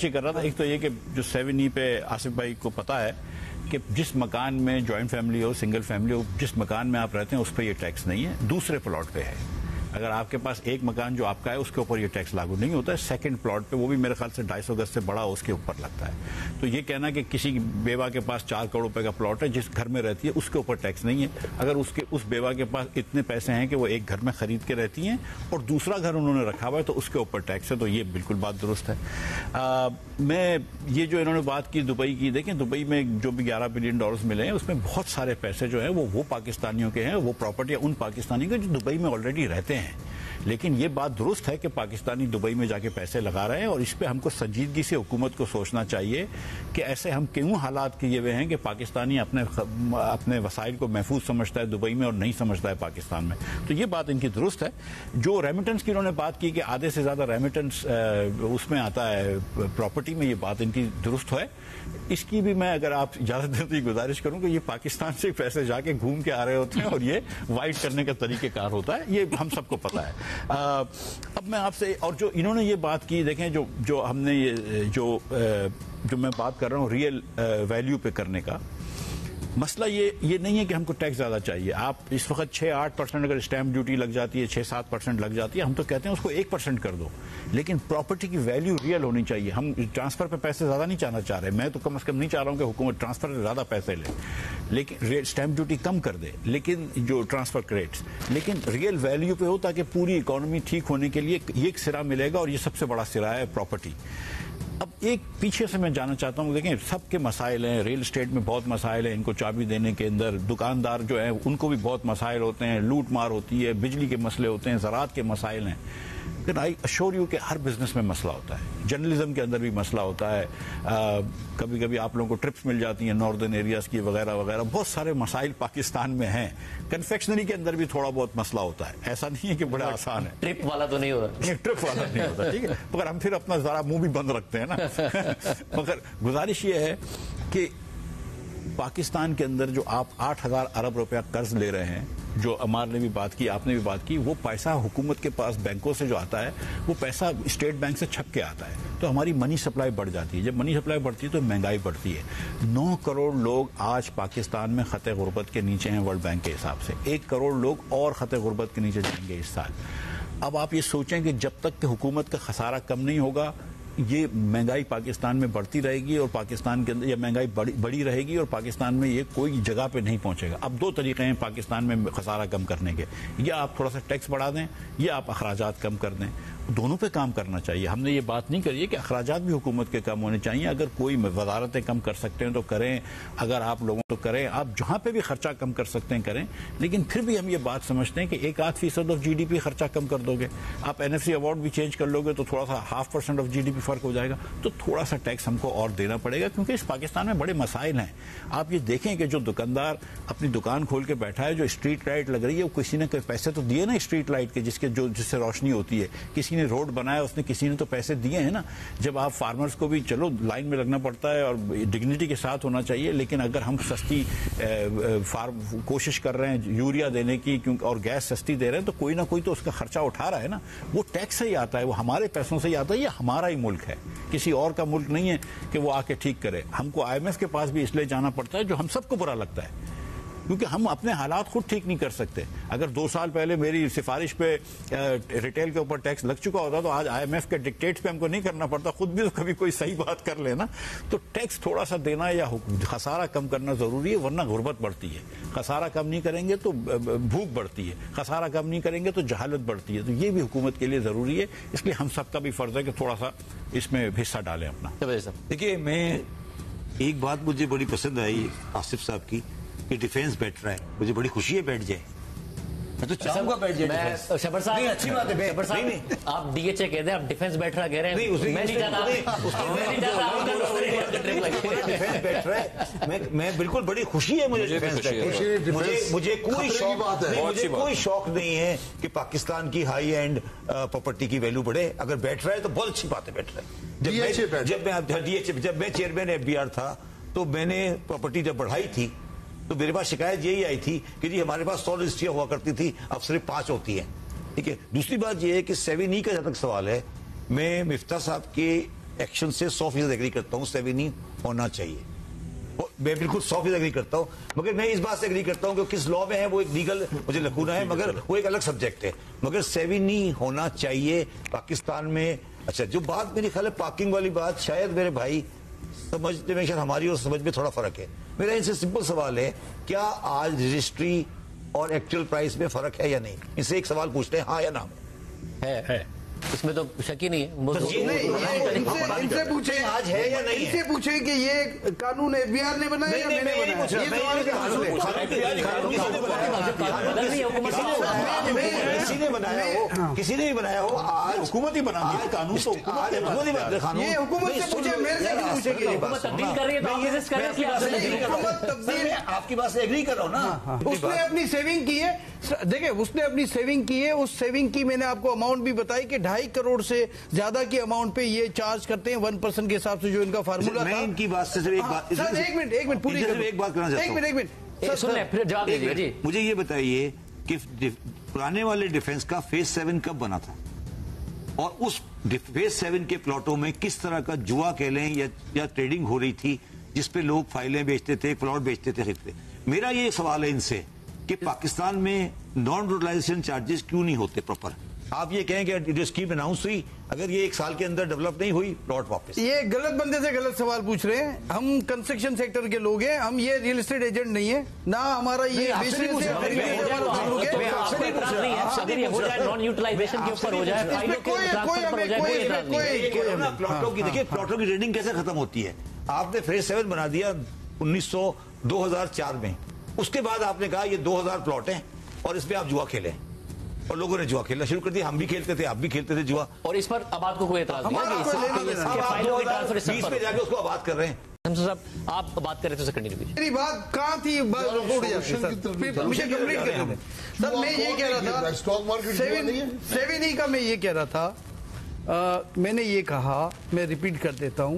کر رہا تھا ایک تو یہ کہ جو 7E پہ آصف بھائی کو پتا ہے کہ جس مکان میں جوائنٹ فیملی ہو سنگل فیملی ہو جس مکان میں آپ رہتے ہیں اس پہ یہ ٹیکس نہیں ہے، دوسرے پلاٹ پہ ہے. اگر آپ کے پاس ایک مکان جو آپ کا ہے اس کے اوپر یہ ٹیکس لاگو نہیں ہوتا ہے، سیکنڈ پلاٹ پہ وہ بھی میرے خیال سے 250 گز سے بڑا اس کے اوپر لگتا ہے. تو یہ کہنا کہ کسی بیوہ کے پاس 4 کروڑ روپے کا پلاٹ ہے جس گھر میں رہتی ہے اس کے اوپر ٹیکس نہیں ہے. اگر اس بیوہ کے پاس اتنے پیسے ہیں کہ وہ ایک گھر میں خرید کے رہتی ہیں اور دوسرا گھر انہوں نے رکھا ہوا ہے تو اس کے اوپر ٹیکس ہے. تو یہ بالکل بات درست ہے. میں یہ جو انہوں نے بات کی دبئی کی، دیکھیں دبئی میں جو بھی $11 بلین ملے ہیں اس میں بہت سارے پیسے جو ہیں وہ پاکستانیوں کے ہیں، وہ پراپرٹی ان پاکستانیوں کے جو دبئی میں آلریڈی رہتے ہیں. لیکن یہ بات درست ہے کہ پاکستانی دبئی میں جا کے پیسے لگا رہے ہیں اور اس پہ ہم کو سنجیدگی سے حکومت کو سوچنا چاہیے کہ ایسے ہم کیوں حالات کیے ہوئے ہیں کہ پاکستانی اپنے وسائل کو محفوظ سمجھتا ہے دبئی میں اور نہیں سمجھتا ہے پاکستان میں. تو یہ بات ان کی درست ہے. جو ریمیٹنس کی انہوں نے بات کی کہ آدھے سے زیادہ ریمیٹنس اس میں آتا ہے پراپرٹی میں، یہ بات ان کی درست ہے. اس کی بھی میں اگر آپ اجازت دیں تو یہ گزارش کروں کہ یہ پاکستان سے پیسے جا کے گھوم کے آ رہے ہوتے ہیں اور یہ وائٹ کرنے کا طریقہ کار ہوتا ہے، یہ ہم سب کو پتا ہے. اب میں آپ سے اور جو انہوں نے یہ بات کی، دیکھیں جو ہم نے یہ جو میں بات کر رہا ہوں ریئل ویلیو پہ کرنے کا مسئلہ یہ نہیں ہے کہ ہم کو ٹیکس زیادہ چاہیے. آپ اس وقت 6-8% اگر اسٹیمپ ڈیوٹی لگ جاتی ہے، 6-7% لگ جاتی ہے، ہم تو کہتے ہیں اس کو 1% کر دو. لیکن پراپرٹی کی ویلیو ریئل ہونی چاہیے. ہم ٹرانسفر پہ پیسے زیادہ نہیں چاہنا چاہ رہے، میں تو کم از کم نہیں چاہ رہا ہوں کہ حکومت ٹرانسفر پہ زیادہ پیسے لے، لیکن اسٹیمپ ڈیوٹی کم کر دے، لیکن جو ٹرانسفر ریٹس، لیکن ریئل ویلیو پہ ہو تاکہ پوری اکانومی ٹھیک ہونے کے لیے یہ ایک سرا ملے گا اور یہ سب سے بڑا سرا ہے پراپرٹی. اب ایک پیچھے سے میں جانا چاہتا ہوں، دیکھیں سب کے مسائل ہیں، ریل اسٹیٹ میں بہت مسائل ہیں، ان کو چابی دینے کے اندر دکاندار جو ہیں ان کو بھی بہت مسائل ہوتے ہیں، لوٹ مار ہوتی ہے، بجلی کے مسئلے ہوتے ہیں، زراعت کے مسائل ہیں. لیکن آئی اشور یو کہ ہر بزنس میں مسئلہ ہوتا ہے، جرنلزم کے اندر بھی مسئلہ ہوتا ہے. کبھی کبھی آپ لوگوں کو ٹرپس مل جاتی ہیں ناردرن ایریاز کی وغیرہ وغیرہ، بہت سارے مسائل پاکستان میں ہیں. کنفیکشنری کے اندر بھی تھوڑا بہت مسئلہ ہوتا ہے، ایسا نہیں ہے کہ بڑا آسان ہے. ٹرپ والا تو نہیں ہوتا، ٹرپ والا نہیں ہوتا، ٹھیک ہے، مگر ہم پھر اپنا ذرا منہ بھی بند رکھتے ہیں نا. مگر گزارش یہ ہے کہ پاکستان کے اندر جو آپ 8,000 ارب روپیہ قرض لے رہے ہیں، جو عمار نے بھی بات کی، آپ نے بھی بات کی، وہ پیسہ حکومت کے پاس بینکوں سے جو آتا ہے وہ پیسہ اسٹیٹ بینک سے چھپ کے آتا ہے. تو ہماری منی سپلائی بڑھ جاتی ہے. جب منی سپلائی بڑھتی ہے تو مہنگائی بڑھتی ہے. 9 کروڑ لوگ آج پاکستان میں خط غربت کے نیچے ہیں ورلڈ بینک کے حساب سے. 1 کروڑ لوگ اور خط غربت کے نیچے جائیں گے اس سال. اب آپ یہ سوچیں کہ جب تک کہ حکومت کا خسارہ کم نہیں ہوگا یہ مہنگائی پاکستان میں بڑھتی رہے گی اور پاکستان کے اندر یہ مہنگائی بڑی رہے گی اور پاکستان میں یہ کوئی جگہ پہ نہیں پہنچے گا. اب 2 طریقے ہیں پاکستان میں خسارہ کم کرنے کے، یا آپ تھوڑا سا ٹیکس بڑھا دیں یا آپ اخراجات کم کر دیں. دونوں پہ کام کرنا چاہیے. ہم نے یہ بات نہیں کری ہے کہ اخراجات بھی حکومت کے کم ہونے چاہیے. اگر کوئی وزارتیں کم کر سکتے ہیں تو کریں، اگر آپ لوگوں تو کریں، آپ جہاں پہ بھی خرچہ کم کر سکتے ہیں کریں. لیکن پھر بھی ہم یہ بات سمجھتے ہیں کہ 1-8% آف GDP خرچہ کم کر دو گے، آپ NFC ایوارڈ بھی چینج کر لو گے تو تھوڑا سا 0.5% آف GDP فرق ہو جائے گا. تو تھوڑا سا ٹیکس ہم کو اور دینا پڑے گا کیونکہ اس پاکستان میں بڑے مسائل ہیں. آپ یہ دیکھیں کہ جو دکاندار اپنی دکان کھول کے بیٹھا ہے، جو اسٹریٹ لائٹ لگ رہی ہے، وہ کسی نے پیسے تو دیے نا اسٹریٹ لائٹ کے، جس سے روشنی ہوتی ہے. کسی نے روڈ بنایا، اس نے کسی نے تو پیسے دیے ہیں نا. جب آپ فارمرز کو بھی چلو لائن میں لگنا پڑتا ہے اور ڈگنیٹی کے ساتھ ہونا چاہیے، لیکن اگر ہم سستی کوشش کر رہے ہیں یوریا دینے کی اور گیس سستی دے رہے ہیں تو کوئی نہ کوئی تو اس کا خرچہ اٹھا رہا ہے نا. وہ ٹیکس سے ہی آتا ہے، وہ ہمارے پیسوں سے ہی آتا ہے. یہ ہمارا ہی ملک ہے، کسی اور کا ملک نہیں ہے کہ وہ آ کے ٹھیک کرے. ہم کو IMF کے پاس بھی اس لیے جانا پڑتا ہے جو ہم سب کو برا لگتا ہے، کیونکہ ہم اپنے حالات خود ٹھیک نہیں کر سکتے. اگر 2 سال پہلے میری سفارش پہ ریٹیل کے اوپر ٹیکس لگ چکا ہوتا تو آج IMF کے ڈکٹیٹس پہ ہم کو نہیں کرنا پڑتا، خود بھی تو کبھی کوئی صحیح بات کر لینا. تو ٹیکس تھوڑا سا دینا یا خسارہ کم کرنا ضروری ہے، ورنہ غربت بڑھتی ہے. خسارہ کم نہیں کریں گے تو بھوک بڑھتی ہے، خسارہ کم نہیں کریں گے تو جہالت بڑھتی ہے. تو یہ بھی حکومت کے لیے ضروری ہے. اس لیے ہم سب کا بھی فرض ہے کہ تھوڑا سا اس میں حصہ ڈالیں اپنا. دیکھیے، میں ایک بات مجھے بڑی پسند آئی آصف صاحب کی کہ ڈیفینس بیٹھ رہا ہے. مجھے بڑی خوشی ہے بیٹھ جائے. میں تو چاہوں گا بیٹھ جائے. شبر صاحب اچھی بات ہے. آپ DHA کہہ دیں، آپ ڈیفینس بیٹھ رہا کہہ رہے ہیں. میں نہیں چاہتا ڈیفینس بیٹھ رہا ہے. میں بالکل بڑی خوشی ہے مجھے ڈیفینس بیٹھ. مجھے کوئی شوق نہیں ہے کہ پاکستان کی ہائی اینڈ پراپرٹی کی ویلو بڑھے. اگر بیٹھ رہا ہے تو بہت اچھی بات ہے بیٹھ رہا ہے. جب میں چیئرمین FBR تھا تو میں نے پراپرٹی جب بڑھائی تھی تو میرے پاس شکایت یہی آئی تھی کہ جی ہمارے پاس 100 رجسٹریاں ہوا کرتی تھی، اب صرف 5 ہوتی ہیں. ٹھیک ہے. دوسری بات یہ ہے کہ 7E کا جہاں تک سوال ہے، میں مفتاح صاحب کے ایکشن سے 100% ایگری کرتا ہوں, 7 نہیں ہونا چاہیے. میں بالکل 100% ایگری کرتا ہوں, مگر میں اس بات سے ایگری کرتا ہوں کہ کس لا میں ہے وہ ایک لیگل مجھے لکھونا ہے, مگر وہ ایک الگ سبجیکٹ ہے. مگر 7 نہیں ہونا چاہیے پاکستان میں. اچھا, جو بات میری خیال ہے پارکنگ والی بات, شاید میرے بھائی سمجھنے میں, شاید ہماری اور سمجھ میں تھوڑا فرق ہے. میرا ان سے سمپل سوال ہے, کیا آج رجسٹری اور ایکچوئل پرائس میں فرق ہے یا نہیں؟ ان سے ایک سوال پوچھتے ہیں, ہاں یا نہ ہے. اس میں تو شک ہی نہیں ہے. ان سے پوچھیں آج ہے یا نہیں, ان سے پوچھیں کہ یہ قانون ایف بی آر نے بنایا یا میں نے کسی نے بنایا ہو, کسی نے بھی بنایا ہو, آج حکومت ہی بنا ہے قانون. تو یہ حکومت سے پوچھیں, میرے سے نہیں پوچھیں گے. آپ کی بات سے ایگری کر رہا ہوں نا. اس نے اپنی سیونگ کی ہے, دیکھیں اس نے اپنی سیونگ کی ہے. اس سیونگ کی میں نے آپ کو اماؤنٹ بھی بتائی کہ 2.5 کروڑ سے زیادہ کی اماؤنٹ پہ یہ چارج کرتے ہیں 1% کے حساب سے, جو ان کا فارمولا تھا. میں ان کی بات سے ایک بات پوری ایک بات کرنا چاہتا ہوں. مجھے یہ بتائیے کہ پرانے والے ڈیفنس کا فیز 7 کب بنا تھا, اور اس فیز 7 کے پلاٹوں میں کس طرح کا جوا کہہ لیں یا ٹریڈنگ ہو رہی تھی, جس پہ لوگ فائلیں بیچتے تھے, پلاٹ بیچتے تھے, خریدتے. میرا یہ سوال ہے ان سے کہ پاکستان میں نان روٹلائزیشن چارجز کیوں نہیں ہوتے پراپر؟ آپ یہ کہیں کہ اسکیم اناؤنس ہوئی, اگر یہ 1 سال کے اندر ڈیولپ نہیں ہوئی, پلاٹ واپس. یہ غلط بندے سے غلط سوال پوچھ رہے ہیں. ہم کنسٹرکشن سیکٹر کے لوگ ہیں, ہم یہ ریل اسٹیٹ ایجنٹ نہیں ہے, نہ ہمارا یہ پلاٹوں کی ریڈنگ کیسے ختم ہوتی ہے. آپ نے فیز 7 بنا دیا 2004 میں, اس کے بعد آپ نے کہا یہ 2000 پلاٹ ہیں اور اس پہ آپ جوا کھیلیں, اور لوگوں نے جوا کھیلنا شروع کر دیا. ہم بھی کھیلتے تھے, آپ بھی کھیلتے تھے جوا, اور اس پر اب آپ کو کوئی اعتراض نہیں ہے. 2020 میں جا کے اس کو بات کر رہے ہیں. صاحب آپ بات کر رہے تھے, میری بات کہاں تھی, مجھے کمپلیٹ کرنے دیں سر. میں یہ کہہ رہا تھا 7 کا, میں یہ کہہ رہا تھا, میں نے یہ کہا, میں ریپیٹ کر دیتا ہوں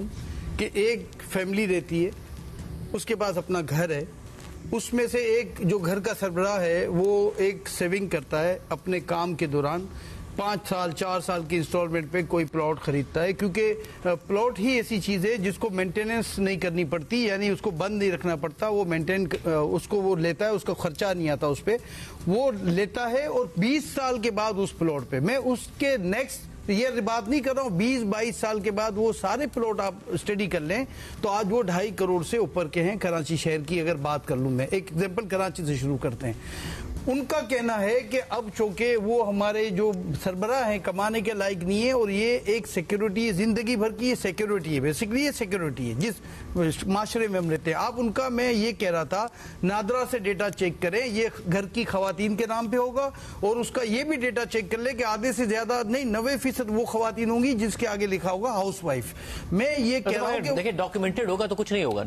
کہ ایک فیملی رہتی ہے, اس کے پاس اپنا گھر ہے, اس میں سے ایک جو گھر کا سربراہ ہے وہ ایک سیونگ کرتا ہے اپنے کام کے دوران, 5 سال 4 سال کی انسٹالمنٹ پہ کوئی پلاٹ خریدتا ہے, کیونکہ پلاٹ ہی ایسی چیز ہے جس کو مینٹیننس نہیں کرنی پڑتی, یعنی اس کو بند نہیں رکھنا پڑتا, وہ مینٹین اس کو وہ لیتا ہے, اس کا خرچہ نہیں آتا اس پہ, وہ لیتا ہے. اور 20 سال کے بعد اس پلاٹ پہ, میں اس کے نیکسٹ یہ بات نہیں کر رہا ہوں, 20-22 سال کے بعد وہ سارے پلاٹ آپ اسٹڈی کر لیں تو آج وہ 2.5 کروڑ سے اوپر کے ہیں. کراچی شہر کی اگر بات کر لوں میں, ایک ایگزامپل کراچی سے شروع کرتے ہیں. ان کا کہنا ہے کہ اب چونکہ وہ ہمارے جو سربراہ ہیں کمانے کے لائق نہیں ہے, اور یہ ایک سیکیورٹی ہے, زندگی بھر کی یہ سیکیورٹی ہے, بیسکلی یہ سیکیورٹی ہے جس معاشرے میں ہم رہتے ہیں. آپ ان کا, میں یہ کہہ رہا تھا, نادرا سے ڈیٹا چیک کریں, یہ گھر کی خواتین کے نام پہ ہوگا, اور اس کا یہ بھی ڈیٹا چیک کر لیں کہ آدھے سے زیادہ نہیں 90% وہ خواتین ہوں گی جس کے آگے لکھا ہوگا ہاؤس وائف. میں یہ کہہ رہا ہوں کہ دیکھیں ڈاکیومنٹڈ ہوگا تو کچھ نہیں ہوگا.